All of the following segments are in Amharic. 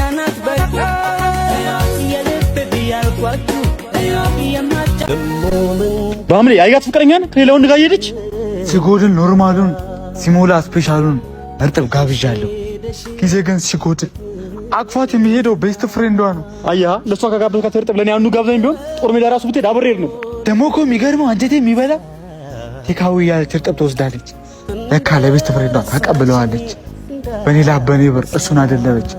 እኛናት በቃ የልብ ቢያልኳችሁ ባምሌ ያያት ፍቅረኛን ከሌላው ጋር ሄደች። ሲጎድል ኖርማሉን ሲሞላ ስፔሻሉን እርጥብ ጋብዣለሁ። ጊዜ ግን ሲጎድል አቅፋት የሚሄደው ቤስት ፍሬንዷ ነው። አያ ለሷ ከጋበዝካት እርጥብ ለኔ አንዱ ጋብዘኝ ቢሆን ጦር ሜዳ ራሱ ብትሄድ አብሬር ነው። ደሞ እኮ የሚገርመው አንጀቴ የሚበላ ቴካዊ ያለች እርጥብ ትወስዳለች። ለካ ለቤስት ፍሬንዷ ታቀብለዋለች። በኔ ላበኔ ብር እሱን አደለበች።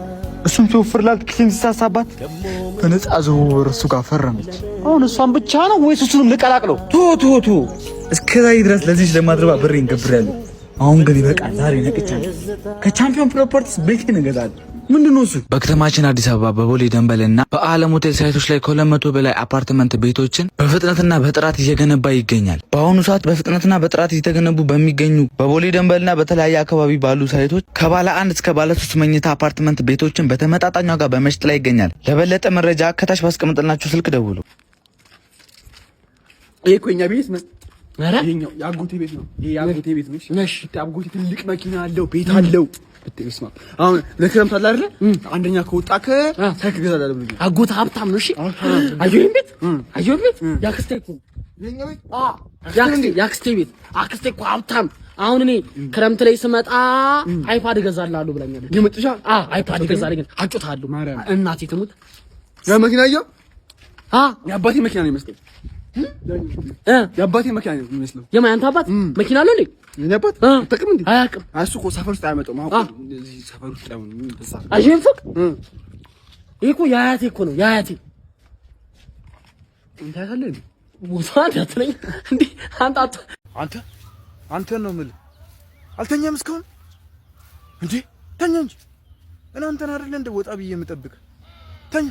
እሱም ሲወፍርላት ኪሴን ሲሳሳባት በነፃ ዝውውር እሱ ጋር ፈረመች። አሁን እሷን ብቻ ነው ወይስ እሱንም ልቀላቅለው? ቶ እስከዛሬ ድረስ ለዚህ ለማድረባ ብሬን ገብሬያለሁ። አሁን ግን ይበቃል። ዛሬ ነቅቻለሁ። ከቻምፒዮን ፕሮፐርቲስ ቤቴን እንገዛለን። ምንድነው እሱ? በከተማችን አዲስ አበባ በቦሌ ደንበልና በአለም ሆቴል ሳይቶች ላይ ከ200 በላይ አፓርትመንት ቤቶችን በፍጥነትና በጥራት እየገነባ ይገኛል። በአሁኑ ሰዓት በፍጥነትና በጥራት እየተገነቡ በሚገኙ በቦሌ ደንበልና በተለያየ አካባቢ ባሉ ሳይቶች ከባለ 1 እስከ ባለ 3 መኝታ አፓርትመንት ቤቶችን በተመጣጣኝ ዋጋ በመሸጥ ላይ ይገኛል። ለበለጠ መረጃ ከታች ባስቀምጥላችሁ ስልክ ደውሉ። ይሄ እኮ የኛ ቤት ነው። አረ ይሄኛው የአጎቴ ቤት ነው። ይሄ የአጎቴ ቤት ነው። እሺ አጎቴ ትልቅ መኪና አለው፣ ቤት አለው። በትስማ አሁን ለክረምት አለ አይደል? አንደኛ ከወጣ ሳይክ ገዛላለ ብሎ አጎት ሀብታም ነው። እሺ አየሁ ቤት ያክስቴ እኮ የኛ ቤት ያክስቴ ቤት አክስቴ እኮ ሀብታም። አሁን እኔ ክረምት ላይ ስመጣ አይፓድ እገዛልሃለሁ ብላኛለች። የመጥሻ አይፓድ እገዛልኝ አጮታለሁ። እናቴ ትሙት ያ መኪና ያው የአባቴ መኪና ነው የሚመስለው። የአባቴ መኪና ነው የሚመስለው። የማን አንተ አባት መኪና አለው እንዴ? እኔ አባት ተቀም እንዴ? አያውቅም። እሱ እኮ ሰፈር ውስጥ አያመጣውም። አሁን እዚህ ሰፈር ውስጥ ነው በዛ አየንፈቅ ይሄ እኮ የአያቴ እኮ ነው የአያቴ። እንዴ ታያለህ? ሙሳን ያትለኝ እንዴ አንተ ነው የምልህ። አልተኛም እስካሁን እንዴ? ተኛ እንጂ እናንተን አይደለ እንደ ወጣ ብዬ የምጠብቅ ተኛ።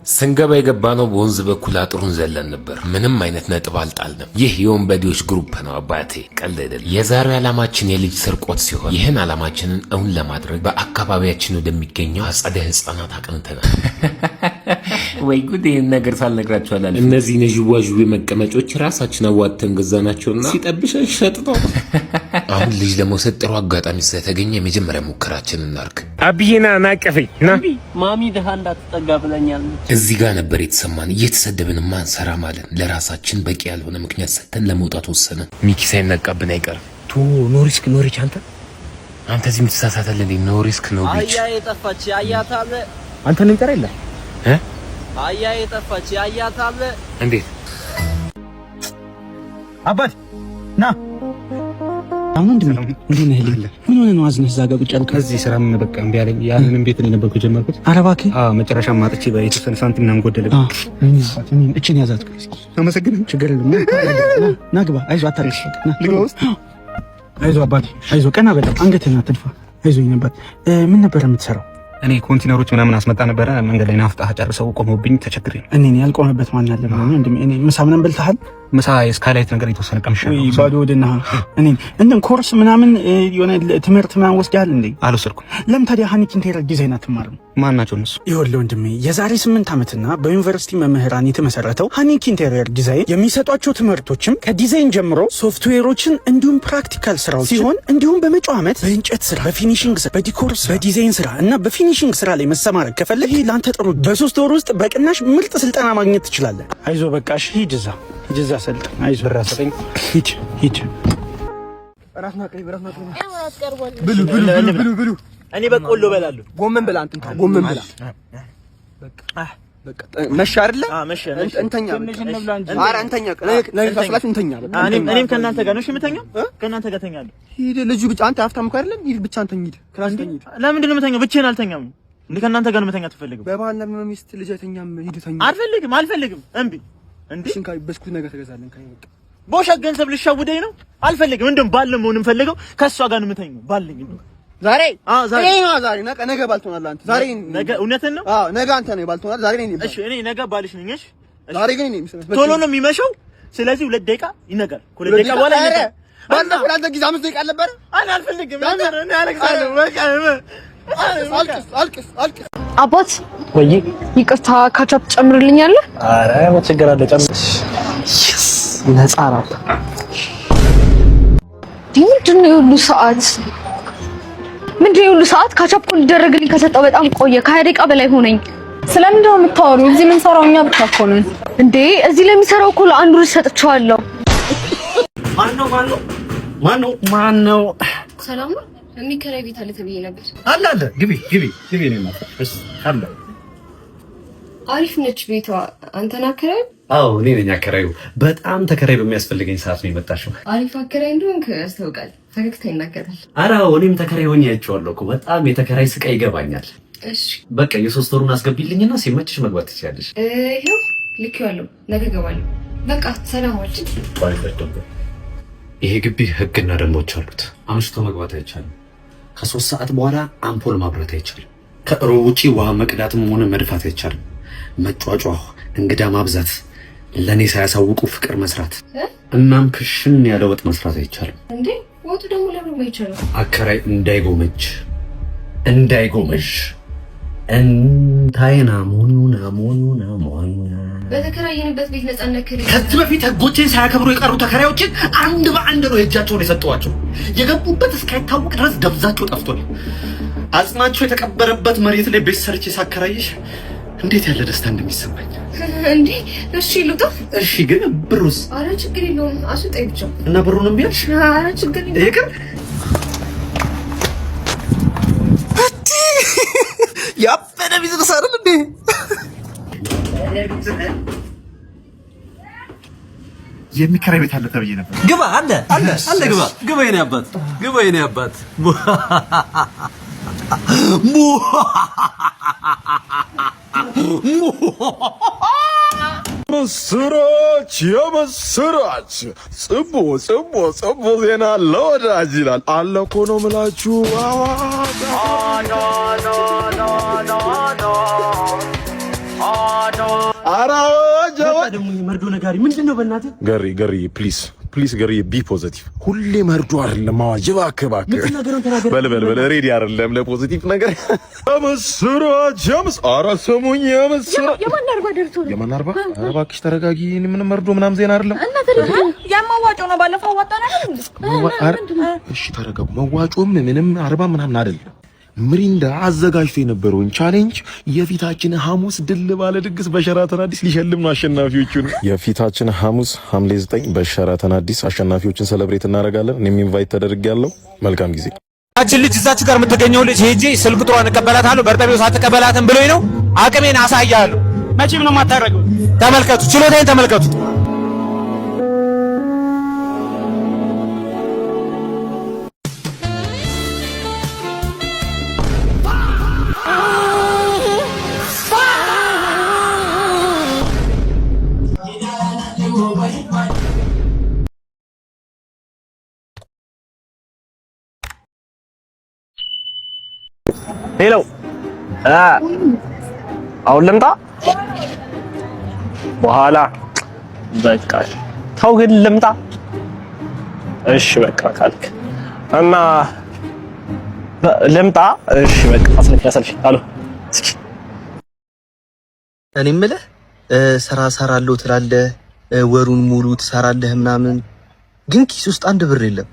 ስንገባ የገባነው በወንዝ በኩል አጥሩን ዘለን ነበር። ምንም አይነት ነጥብ አልጣልንም። ይህ የወንበዴዎች ግሩፕ ነው አባቴ፣ ቀልድ አይደለም። የዛሬው ዓላማችን የልጅ ስርቆት ሲሆን ይህን ዓላማችንን እውን ለማድረግ በአካባቢያችን ወደሚገኘው አጸደ ሕፃናት አቅንተናል። ወይ ጉድ! ይህን ነገር ሳልነግራችሁ አላልኩም። እነዚህ ነዥዋዥዌ መቀመጮች ራሳችን አዋጥተን ገዛናቸውና ሲጠብሸን ሸጥተው አሁን ልጅ ለመውሰድ ጥሩ አጋጣሚ ስለተገኘ የመጀመሪያ ሙከራችንን እናርግ። አብዬና ናቀፈኝ ና ማሚ ደሃ እንዳትጠጋ ብለኛለች። እዚህ ጋር ነበር የተሰማን። እየተሰደብን ማንሰራ ማለት ለራሳችን በቂ ያልሆነ ምክንያት ሰጥተን ለመውጣት ወሰነን። ሚኪ ሳይነቃብን አይቀርም። ኖሪስክ አንተ እዚህ የምትሳሳታለህ እንዴ? ኖሪስክ ነው ቢች አያ የጠፋች አያታለ አንተ ነው ይጠራ የለ አያ የጠፋች አያታለ እንዴት አባት ና አሁን እንዴ ነህ ልኝ ምን ሆነ ነው አዝነህ እዛ ጋር ቁጭ ያልከው? ከዚህ ስራ ምን በቃ እምቢ አለኝ። ያንንም ቤት ነው ነበርኩ ጀመርኩት። ኧረ እባክህ መጨረሻ ማጥቼ በየተወሰነ ሳንቲም ምናምን ጎደለብኝ። እቺን ያዛት አመሰግናለሁ። ችግር የለም ና ግባ። አይዞህ አታርቅሽ። አይዞህ አባቴ አይዞህ። ቀና በል አንገትህን አትድፋ። አይዞህ ነበር። ምን ነበር የምትሰራው? እኔ ኮንቲነሮች ምናምን አስመጣ ነበረ። መንገድ ላይ ናፍጣ ጨርሰው ቆመውብኝ ተቸግሬ ነው። እኔ ያልቆመበት ማን አለ ብለህ ነው? እኔ ምሳ ምናምን በልተሃል? ምሳ የስካይላይት ነገር የተወሰነ ቀምሻለሁ። ባዶ ወደና እኔ እንደም ኮርስ ምናምን የሆነ ትምህርት ምናምን ወስደሃል እንዴ? አልወሰድኩም። ለምን ታዲያ ሀኒክ ኢንቴሪየር ዲዛይን አትማርም? ማን ናቸው እነሱ? ይኸውልህ ወንድሜ የዛሬ 8 ዓመትና በዩኒቨርሲቲ መምህራን የተመሰረተው ሀኒክ ኢንቴሪየር ዲዛይን የሚሰጧቸው ትምህርቶችም ከዲዛይን ጀምሮ ሶፍትዌሮችን እንዲሁም ፕራክቲካል ስራዎች ሲሆን እንዲሁም በመጪው ዓመት በእንጨት ስራ፣ በፊኒሺንግ ስራ፣ በዲኮር ስራ፣ በዲዛይን ስራ እና በፊኒሺንግ ስራ ላይ መሰማራት ከፈለግ ይሄ ላንተ ጥሩ በ3 ወር ውስጥ በቅናሽ ምርጥ ስልጠና ማግኘት ትችላለህ። አይዞህ በቃ እሺ፣ ሂድ እዛ ሰልጥን። አይዞህ ራስህን ሂድ። ራስና ቀይ ብሉ። እኔ በቆሎ በላለሁ። ጎመን በላ አንተ ጎመን በላ። በቃ መሻ አይደለ? መሻ እንተኛ። ኧረ እንተኛ። ነገ ታስላችሁ እንተኛ። በቃ እኔም ከእናንተ ጋር ነው እሺ የምተኛው። ከእናንተ ጋር ተኛለሁ። ሂድ ልጁ ብቻ አንተ ሀብታም እኮ አይደለም። ሂድ ብቻ አንተ ሂድ። ክላስ ተኛ። ለምንድን ነው የምተኛው? ብቻዬን አልተኛም እንዴ? ከእናንተ ጋር ነው የምተኛው። ትፈልገው በባልና በሚስት ልጅ አይተኛም። ሂድ ተኛ። አልፈልግም። እምቢ እንዴ ሽንካይ በስኩት ነገር ተገዛለን። ካይ በቃ ቦሻት ገንዘብ ልሻውደኝ ነው። አልፈልግም። እንደውም ባል መሆን የምፈልገው ከእሷ ጋር ነው የምተኛው። ባልኝ እንደው ዛሬ ነገ ባልቶናል። አንተ ዛሬ ነገ እውነትን ነው። ነገ አንተ ነው ባልቶናል። ዛሬ ነኝ። እሺ እኔ ነገ ባልሽ ነኝ። እሺ ዛሬ ግን ነኝ። ቶሎ ነው የሚመሸው። ስለዚህ 2 ደቂቃ ይነጋል። 2 ደቂቃ በኋላ ይነጋል። ባለፈው አንተ ጊዜ 5 ደቂቃ አልነበረ? አልፈልግም። እኔ አለቅሳለሁ። በቃ አልቅስ። አባት ወይ ይቅርታ ካቻፕ ጨምርልኛለህ? አረ ምን ችግር አለ? ጨምር። ነፃ አራት ምንድን ነው የሁሉ ሰዓት? ምንድን ነው ሁሉ ሰዓት ካቻፕ እኮ ሊደረግልኝ ከሰጠው በጣም ቆየ። ከ20 ደቂቃ በላይ ሆነኝ። ስለምንድን ነው የምታወሪው? እዚህ ምን ሰራው? እኛ ብቻ እኮ ነን እንዴ። እዚህ ለሚሰራው እኮ ለአንዱ ልጅ ሰጥቼዋለሁ። ማን ነው? ሰላም ነው። የሚከራይ ቤት አለ ተብዬ ነበር። አለ ግቢ ነው ማለት እሺ። አለ አሪፍ ነች ቤቷ። አንተን አከራይ? አዎ እኔ ነኝ አከራዩ። በጣም ተከራይ በሚያስፈልገኝ ሰዓት ነው የመጣሽው። አሪፍ አከራይ እንደሆንክ ያስታውቃል። ፈገግታ ይናገራል። ኧረ እኔም ተከራይ ሆኜ አይቼዋለሁ እኮ። በጣም የተከራይ ስቃይ ይገባኛል። እሺ በቃ የ3 ወሩን አስገቢልኝና ሲመችሽ መግባት ትችያለሽ። ይሄው ልኬዋለሁ። ነገ እገባለሁ። በቃ ሰላም ዋል። ይሄ ግቢ ህግና ደንቦች አሉት። አምሽቶ መግባት አይቻልም። ከ3 ሰዓት በኋላ አምፖል ማብራት አይቻልም። ከእሮብ ውጪ ውሃ መቅዳትም ሆነ መድፋት አይቻልም። መጫጫህ፣ እንግዳ ማብዛት፣ ለኔ ሳያሳውቁ ፍቅር መስራት፣ እናም ክሽን ያለ ወጥ መስራት አይቻልም። እንዴ ወጡ ደግሞ ለምን አይቻልም? አከራይ እንዳይጎመጅ እንታይና ሞኑና በተከራየንበት ቤት ነፃነት ከሪ ከዚህ በፊት ህጎችን ሳያከብሩ የቀሩ ተከራዮችን አንድ በአንድ ነው የእጃቸውን የሰጠዋቸው። የገቡበት እስካይታወቅ ድረስ ደብዛቸው ጠፍቷል። አጽናቸው የተቀበረበት መሬት ላይ ቤት ሰርቼ ሳከራይሽ እንዴት ያለ ደስታ እንደሚሰማኝ እንዴ። እሺ ልውጣ። እሺ ግን ብሩስ? አረ ችግር የለውም አስወጣኝ ብቻ። እና ብሩንም ቢያልሽ? አረ ችግር የለውም ይቅር። ያበደ ቢዝነስ አይደል እንዴ? የሚከራይ ቤት አለ ተብዬ ነበር። ግባ አለ ግባ የኔ አባት የምስራች ጽቦ ዜና ለወዳጅ ይላል አለ እኮ ነው የምላችሁ። ደግሞ መርዶ ነጋሪ ምንድነው? በእናትህ ገሪ ፕሊዝ ገሪ ቢ ፖዚቲቭ። ሁሌ መርዶ አይደለም አዋጅ። እባክህ በል ሬዲ አይደለም ለፖዚቲቭ ነገር። የምስራች ኧረ ስሙኝ የምስራች የማን አርባ? ኧረ እባክሽ ተረጋጊ። ምንም መርዶ ምናምን ዜና አይደለም። ያማዋጮ ነው። ባለፈው ዋጣና አይደል? እሺ ተረጋጉ። መዋጮም ምንም አርባ ምናምን አይደለም። ምሪንዳ አዘጋጅቶ የነበረውን ቻሌንጅ የፊታችን ሐሙስ ድል ባለ ድግስ በሸራተን አዲስ ሊሸልም ነው አሸናፊዎቹን። የፊታችን ሐሙስ ሐምሌ 9 በሸራተን አዲስ አሸናፊዎችን ሰለብሬት እናደርጋለን። እኔም ኢንቫይት ተደርጌያለሁ። መልካም ጊዜ። አችን ልጅ እዛች ጋር የምትገኘው ልጅ ሄጄ ስልክ ቁጥሯን እቀበላታለሁ። በርጠቤው ሳትቀበላትም ብሎኝ ነው። አቅሜን አሳያለሁ። መቼም ነው የማታረገው። ተመልከቱ፣ ችሎታዬን ተመልከቱ። ሄሎ አሁን ልምጣ? በኋላ በቃ ተው ግን ልምጣ። እሺ በቃ ካልክ እና ልምጣ። እሺ በቃ አሰልፍ አሎ። እኔ የምልህ ስራ እሰራለሁ ትላለህ፣ ወሩን ሙሉ ትሰራለህ ምናምን፣ ግን ኪስ ውስጥ አንድ ብር የለም።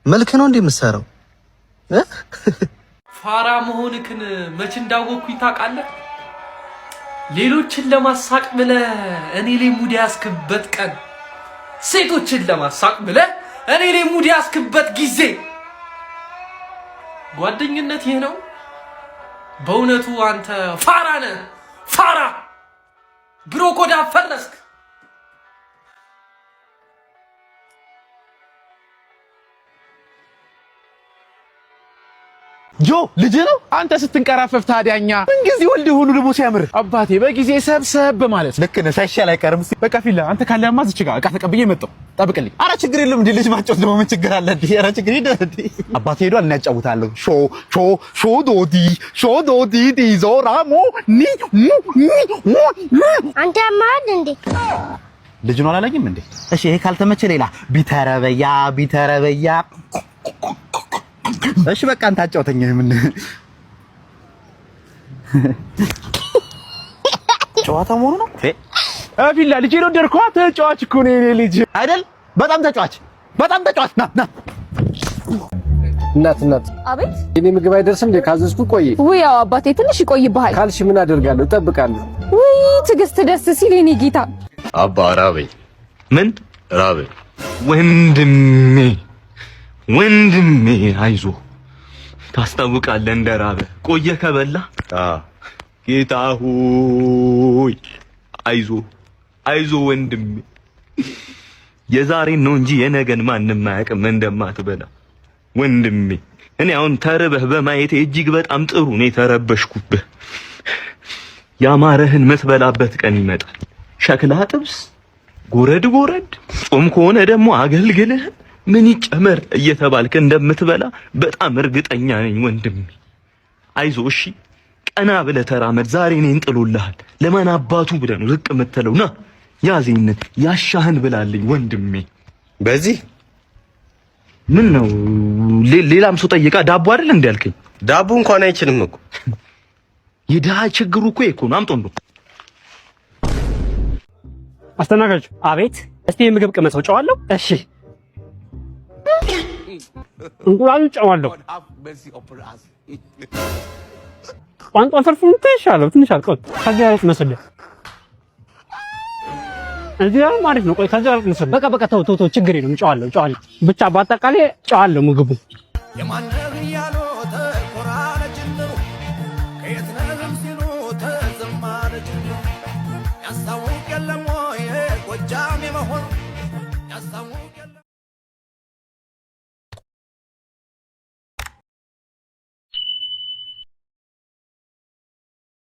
መልክ ነው እንዴ የምትሰራው? ፋራ መሆንክን መች እንዳወቅኩኝ ታውቃለህ? ሌሎችን ለማሳቅ ብለህ እኔ ላይ ሙድ ያስክበት ቀን፣ ሴቶችን ለማሳቅ ብለህ እኔ ላይ ሙድ ያስክበት ጊዜ። ጓደኝነት ይህ ነው? በእውነቱ አንተ ፋራ ነህ። ፋራ ብሮ ቆዳ ፈረስክ። ጆ ልጅ ነው አንተ ስትንቀራፈፍ። ታዲያኛ ምን ጊዜ ወልድ ሁሉ ልቦ ሲያምር አባቴ በጊዜ ሰብሰብ ማለት ልክ ነህ። ሳይሻል አይቀርም። በቃ ፊላ አንተ ካለማ ዝች ጋር እቃ ተቀብዬ መጣሁ። ጠብቅልኝ። አረ ችግር የለም እንዴ ልጅ ማጫወት ደግሞ ምን ችግር አለ እንዴ? አረ ችግር የለም እንዴ። አባቴ ሄዷል እና ያጫውታለሁ። ሾ ዲ ዞራሞ ኒ አንተ ማን እንዴ? ልጅ ነው አላለኝም እንዴ? እሺ ይሄ ካልተመቸ ሌላ ቢተረበያ እሺ በቃ አንተ አጫውተኝ። ምን ጨዋታ መሆኑ ነው? ፊላ ልጅ ነው ደርኳ። ተጫዋች እኮ ነው የኔ ልጅ አይደል? በጣም ተጫዋች ና እናት አቤት የኔ ምግብ አይደርስም እንዴ? ካዘዝኩ ቆይ። ውይ ያው አባቴ ትንሽ ይቆይብሃል ካልሽ ምን አደርጋለሁ? እጠብቃለሁ። ውይ ትዕግስት ደስ ሲል የኔ ጌታ። አባ ራበኝ። ምን ራበኝ? ወንድሜ አይዞ ታስታውቃለህ እንደራበ ቆየ ከበላ ጌታ ሆይ አይዞ ወንድሜ የዛሬን ነው እንጂ የነገን ማንም አያውቅም እንደማትበላ ወንድሜ። እኔ አሁን ተርበህ በማየቴ እጅግ በጣም ጥሩ ነው የተረበሽኩብህ። ያማረህን ምትበላበት ቀን ይመጣል። ሸክላ ጥብስ፣ ጎረድ ጾም ከሆነ ደግሞ አገልግልህ ምን ይጨመር እየተባልክ እንደምትበላ በጣም እርግጠኛ ነኝ ወንድሜ። አይዞ እሺ፣ ቀና ብለህ ተራመድ። ዛሬ እኔን ጥሎልሃል። ለማን አባቱ ብለህ ነው ዝቅ የምትለው? ና ያዜን ያሻህን ብላልኝ ወንድሜ። በዚህ ምን ነው ሌላም ሰው ጠይቃ ዳቦ አይደል እንዴ ያልከኝ? ዳቦ እንኳን አይችልም እኮ። የድሃ ችግሩ እኮ ነው። አምጦ ነው አስተናጋጅ። አቤት። እስቲ የምግብ ቅመሰው ጨዋለሁ። እሺ እንቁላሉ ጨዋለሁ። ቋንቋ ፍርፍሩን ትንሽ አልቆት ከዚያ ያለ መስለ እዚህ ማለት ነው። ቆይ ከዚያ ያለ መስለ በቃ ተው ችግር የለም። ጨዋለሁ ብቻ በአጠቃላይ ጨዋለሁ ምግቡ የማነው ያሎ ተቆራረጅን ከየትነም ሲሉ ተዘማረጅን ያሳውቅ የለም ወይ ጎጃም የመሆን ያሳውቅ